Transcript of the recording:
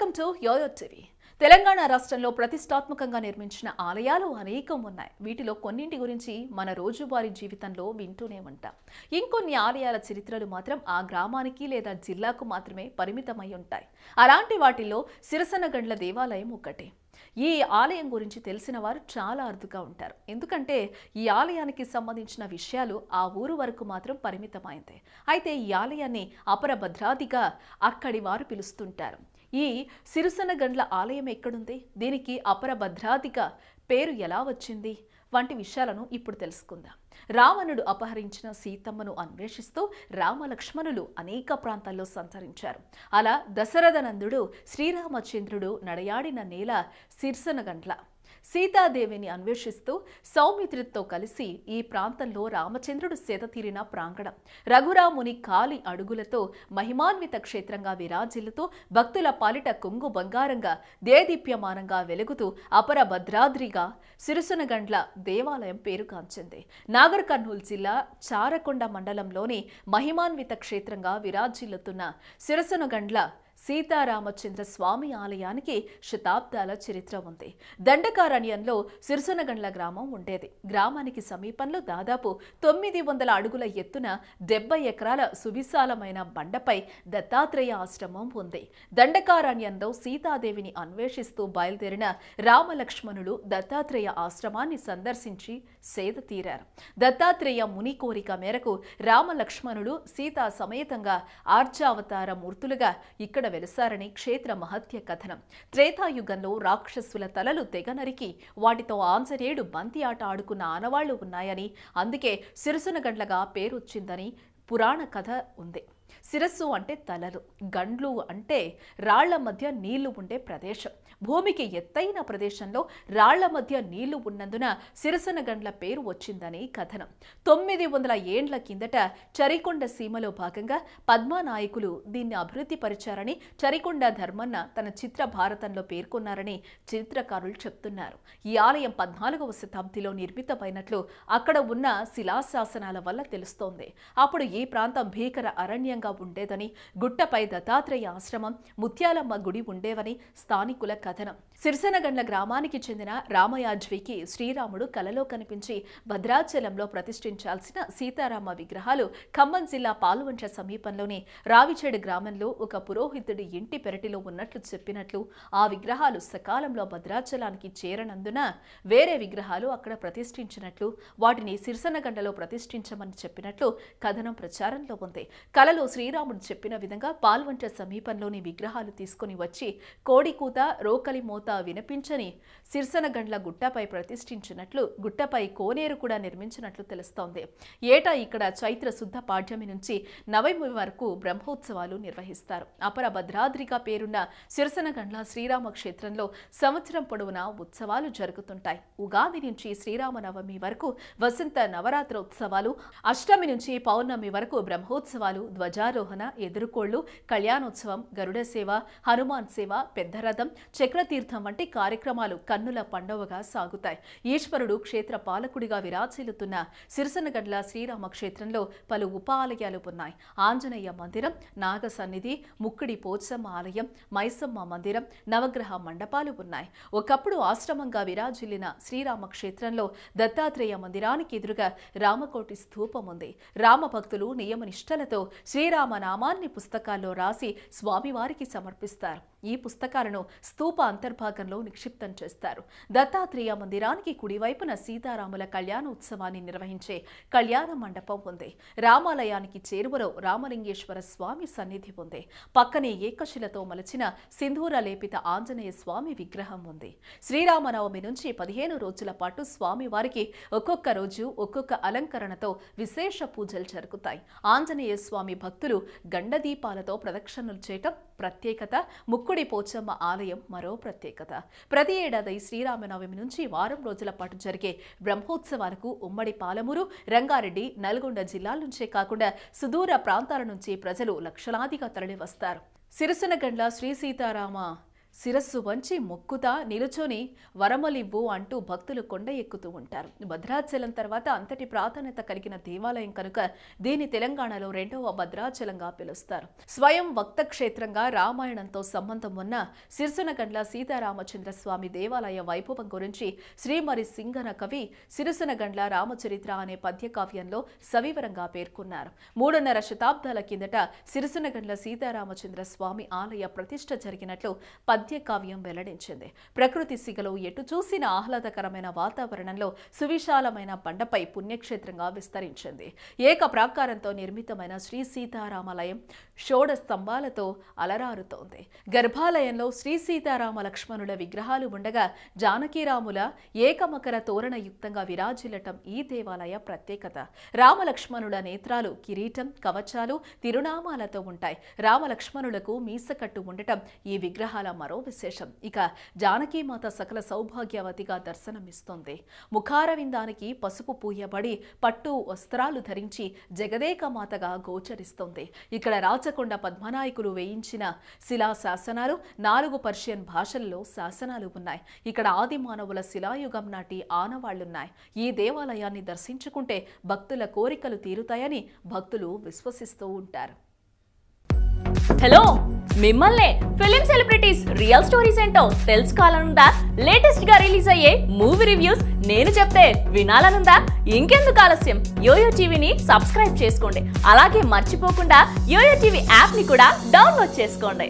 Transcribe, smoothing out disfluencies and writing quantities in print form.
Welcome to YoYo TV. Telangana రాష్ట్రంలో ప్రతిష్టాత్మకంగా నిర్మించిన ఆలయాలు అనేకం ఉన్నాయి. వీటిలో కొన్నింటి గురించి మన రోజువారీ జీవితంలో వింటూనే ఉంటాం. ఇంకొన్ని ఆలయాల చరిత్రలు మాత్రం ఆ గ్రామానికి లేదా జిల్లాకు మాత్రమే పరిమితమై ఉంటాయి. అలాంటి వాటిల్లో సిరసనగండ్ల దేవాలయం ఒకటి. ఈ ఆలయం గురించి తెలిసిన వారు చాలా అరుదుగా ఉంటారు. ఎందుకంటే ఈ ఆలయానికి సంబంధించిన విషయాలు ఆ ఊరు వరకు మాత్రం పరిమితమైంది. అయితే ఈ ఆలయాన్ని అపర భద్రాదిగా అక్కడి వారు పిలుస్తుంటారు. ఈ సిరసనగండ్ల ఆలయం ఎక్కడుంది, దీనికి అపర భద్రాదిగా పేరు ఎలా వచ్చింది వంటి విషయాలను ఇప్పుడు తెలుసుకుందాం. రావణుడు అపహరించిన సీతమ్మను అన్వేషిస్తూ రామలక్ష్మణులు అనేక ప్రాంతాల్లో సంచరించారు. అలా దశరథనందుడు శ్రీరామచంద్రుడు నడయాడిన నేల సిరసనగండ్ల. సీతాదేవిని అన్వేషిస్తూ సౌమిత్రితో కలిసి ఈ ప్రాంతంలో రామచంద్రుడు సేదతీరిన ప్రాంగణం. రఘురాముని కాలి అడుగులతో మహిమాన్విత క్షేత్రంగా విరాజిల్లుతూ భక్తుల పాలిట కొంగు బంగారంగా దేదీప్యమానంగా వెలుగుతూ అపర భద్రాద్రిగా సిరసనగండ్ల దేవాలయం పేరుగాంచింది. నాగర్ కర్నూలు జిల్లా చారకొండ మండలంలోని మహిమాన్విత క్షేత్రంగా విరాజిల్లుతున్న సిరసనగండ్ల సీతారామచంద్ర స్వామి ఆలయానికి శతాబ్దాల చరిత్ర ఉంది. దండకారణ్యంలో సిరసనగండ్ల గ్రామం ఉండేది. గ్రామానికి సమీపంలో దాదాపు 900 అడుగుల ఎత్తున 70 ఎకరాల సువిశాలమైన బండపై దత్తాత్రేయ ఆశ్రమం ఉంది. దండకారణ్యంలో సీతాదేవిని అన్వేషిస్తూ బయలుదేరిన రామలక్ష్మణులు దత్తాత్రేయ ఆశ్రమాన్ని సందర్శించి సేద తీరారు. దత్తాత్రేయ ముని కోరిక మేరకు రామలక్ష్మణులు సీతా సమేతంగా ఆర్చావతార మూర్తులుగా ఇక్కడ వెలుసారని క్షేత్ర మహత్య కథనం. త్రేతాయుగంలో రాక్షసుల తలలు తెగ నరికి వాటితో ఆంజనేయుడు బంతి ఆట ఆడుకున్న ఆనవాళ్లు ఉన్నాయని, అందుకే సిరసనగండ్లగా పేరొచ్చిందని పురాణ కథ ఉంది. శిరస్సు అంటే తలలు, గండ్లు అంటే రాళ్ల మధ్య నీళ్లు ఉండే ప్రదేశం. భూమికి ఎత్తైన ప్రదేశంలో రాళ్ల మధ్య నీళ్లు ఉన్నందున సిరసనగండ్ల పేరు వచ్చిందని కథనం. 900 ఏండ్ల కిందట చరికొండ సీమలో భాగంగా పద్మానాయకులు దీన్ని అభివృద్ధి పరిచారని చరికొండ ధర్మన్న తన చిత్ర భారతంలో పేర్కొన్నారని చరిత్రకారులు చెప్తున్నారు. ఈ ఆలయం 14వ శతాబ్దిలో నిర్మితమైనట్లు అక్కడ ఉన్న శిలాశాసనాల వల్ల తెలుస్తోంది. అప్పుడు ఈ ప్రాంతం భీకర అరణ్యంగా ఉండేదని, గుట్టపై దత్తాత్రేయ ఆశ్రమం, ముత్యాలమ్మ గుడి ఉండేవని స్థానికుల కథనం. సిరసనగండ్ల గ్రామానికి చెందిన రామయాజ్వికి శ్రీరాముడు కలలో కనిపించి భద్రాచలంలో ప్రతిష్ఠించాల్సిన సీతారామ విగ్రహాలు ఖమ్మం జిల్లా పాల్వంచ సమీపంలోని రావిచేడు గ్రామంలో ఒక పురోహితుడి ఇంటి పెరటిలో ఉన్నట్లు చెప్పినట్లు, ఆ విగ్రహాలు సకాలంలో భద్రాచలానికి చేరనందున వేరే విగ్రహాలు అక్కడ ప్రతిష్ఠించినట్లు, వాటిని సిరసనగండ్లలో ప్రతిష్ఠించమని చెప్పినట్లు కథనం ప్రచారంలో ఉంది. కలలో శ్రీరాముడు చెప్పిన విధంగా పాల్వంచ సమీపంలోని విగ్రహాలు తీసుకుని వచ్చి కోడికూత, రోకలి మోత వినిపించని సిరసనగండ్ల గుట్టపై ప్రతిష్ఠించినట్లు, గుట్టపై కోనేరు కూడా నిర్మించినట్లు తెలుస్తోంది. ఏటా ఇక్కడ చైత్ర శుద్ధ పాడ్యమి నుంచి నవమి వరకు బ్రహ్మోత్సవాలు నిర్వహిస్తారు. అపర భద్రాద్రిగా పేరున్న సిరసనగండ్ల శ్రీరామ క్షేత్రంలో సంవత్సరం పొడవునా ఉత్సవాలు జరుగుతుంటాయి. ఉగాది నుంచి శ్రీరామనవమి వరకు వసంత నవరాత్రోత్సవాలు, అష్టమి నుంచి పౌర్ణమి వరకు బ్రహ్మోత్సవాలు, ధ్వజారోహణ, ఎదురుకోళ్లు, కళ్యాణోత్సవం, గరుడ సేవ, హనుమాన్ సేవ, పెద్దరథం, చక్రతీర్థం వంటి కార్యక్రమాలు కన్నుల పండువగా సాగుతాయి. ఈశ్వరుడు క్షేత్ర పాలకుడిగా విరాజిల్లుతున్న సిరసనగండ్ల శ్రీరామ క్షేత్రంలో పలు ఉప ఆలయాలు ఉన్నాయి. ఆంజనేయ మందిరం, నాగ సన్నిధి, ముక్కిడి పోచమ్మ ఆలయం, మైసమ్మ మందిరం, నవగ్రహ మండపాలు ఉన్నాయి. ఒకప్పుడు ఆశ్రమంగా విరాజిల్లిన శ్రీరామ క్షేత్రంలో దత్తాత్రేయ మందిరానికి ఎదురుగా రామకోటి స్థూపం ఉంది. రామ భక్తులు నియమనిష్టలతో శ్రీరామ నామాన్ని పుస్తకాల్లో రాసి స్వామివారికి సమర్పిస్తారు. ఈ పుస్తకాలను స్తూప అంతర్భాగంలో నిక్షిప్తం చేస్తారు. దత్తాత్రేయ మందిరానికి కుడివైపున సీతారాముల కళ్యాణోత్సవాన్ని నిర్వహించే కళ్యాణ మండపం ఉంది. రామాలయానికి చేరువలో రామలింగేశ్వర స్వామి సన్నిధి ఉంది. పక్కనే ఏకశిలతో మలచిన సింధూర లేపిత ఆంజనేయ స్వామి విగ్రహం ఉంది. శ్రీరామనవమి నుంచి 15 రోజుల పాటు స్వామివారికి ఒక్కొక్క రోజు ఒక్కొక్క అలంకరణతో విశేష పూజలు జరుగుతాయి. ఆంజనేయ స్వామి భక్తులు గండదీపాలతో ప్రదక్షిణలు చేయటం ప్రత్యేకత. ముక్కుడి పోచమ్మ ఆలయం మరో ప్రత్యేకత. ప్రతి ఏడాది శ్రీరామనవమి నుంచి వారం రోజుల పాటు జరిగే బ్రహ్మోత్సవాలకు ఉమ్మడి పాలమూరు, రంగారెడ్డి, నల్గొండ జిల్లాల నుంచే కాకుండా సుదూర ప్రాంతాల నుంచి ప్రజలు లక్షలాదిగా తరలివస్తారు. సిరసనగండ్ల శ్రీ సీతారామ శిరస్సు వంచి మొక్కుతా నిలుచొని వరమలివ్వు అంటూ భక్తులు కొండ ఎక్కుతూ ఉంటారు. భద్రాచలం తర్వాత అంతటి ప్రాధాన్యత కలిగిన దేవాలయం కనుక దీన్ని తెలంగాణలో రెండవ భద్రాచలంగా పిలుస్తారు. స్వయం భక్త క్షేత్రంగా రామాయణంతో సంబంధం ఉన్న సిరిసినగండ్ల సీతారామచంద్ర స్వామి దేవాలయ వైభవం గురించి శ్రీమరి సింగన కవి సిరిసినగండ్ల రామచరిత్ర అనే పద్యకావ్యంలో సవివరంగా పేర్కొన్నారు. 3.5 శతాబ్దాల కిందట సిరిసినగండ్ల సీతారామచంద్ర స్వామి ఆలయ ప్రతిష్ఠ జరిగినట్లు పద్యకావ్యం వెల్లడించింది. ప్రకృతి సిగలో ఎటు చూసిన ఆహ్లాదకరమైన వాతావరణంలో సువిశాలమైన బండపై పుణ్యక్షేత్రంగా విస్తరించింది. ఏక ప్రాకారంతో నిర్మితమైన శ్రీ సీతారామాలయం 6 స్తంభాలతో అలరారుతోంది. గర్భాలయంలో శ్రీ సీతారామ లక్ష్మణుల విగ్రహాలు ఉండగా జానకీరాముల ఏకమకర తోరణయుక్తంగా విరాజిల్లటం ఈ దేవాలయ ప్రత్యేకత. రామలక్ష్మణుల నేత్రాలు కిరీటం, కవచాలు, తిరునామాలతో ఉంటాయి. రామలక్ష్మణులకు మీసకట్టు ఉండటం ఈ విగ్రహాల మరో విశేషం. ఇక జానకీమాత సకల సౌభాగ్యవతిగా దర్శనమిస్తోంది. ముఖారవిందానికి పసుపు పూయబడి పట్టు వస్త్రాలు ధరించి జగదేకమాతగా గోచరిస్తోంది. ఇక్కడ రాచకొండ పద్మనాయకులు వేయించిన శిలా శాసనాలు 4 పర్షియన్ భాషల్లో శాసనాలు ఉన్నాయి. ఇక్కడ ఆది మానవుల శిలాయుగం నాటి ఆనవాళ్లున్నాయి. ఈ దేవాలయాన్ని దర్శించుకుంటే భక్తుల కోరికలు తీరుతాయని భక్తులు విశ్వసిస్తూ ఉంటారు. హలో, మిమ్మల్నే ఫిలిం సెలబ్రిటీస్ రియల్ స్టోరీస్ ఏంటో తెలుసుకోవాలనుందా? లేటెస్ట్ గా రిలీజ్ అయ్యే మూవీ రివ్యూస్ నేను చెప్తే వినాలనుందా? ఇంకెందుకు ఆలస్యం, యోయో టీవీని సబ్స్క్రైబ్ చేసుకోండి. అలాగే మర్చిపోకుండా యోయో టీవీ యాప్ ని కూడా డౌన్లోడ్ చేసుకోండి.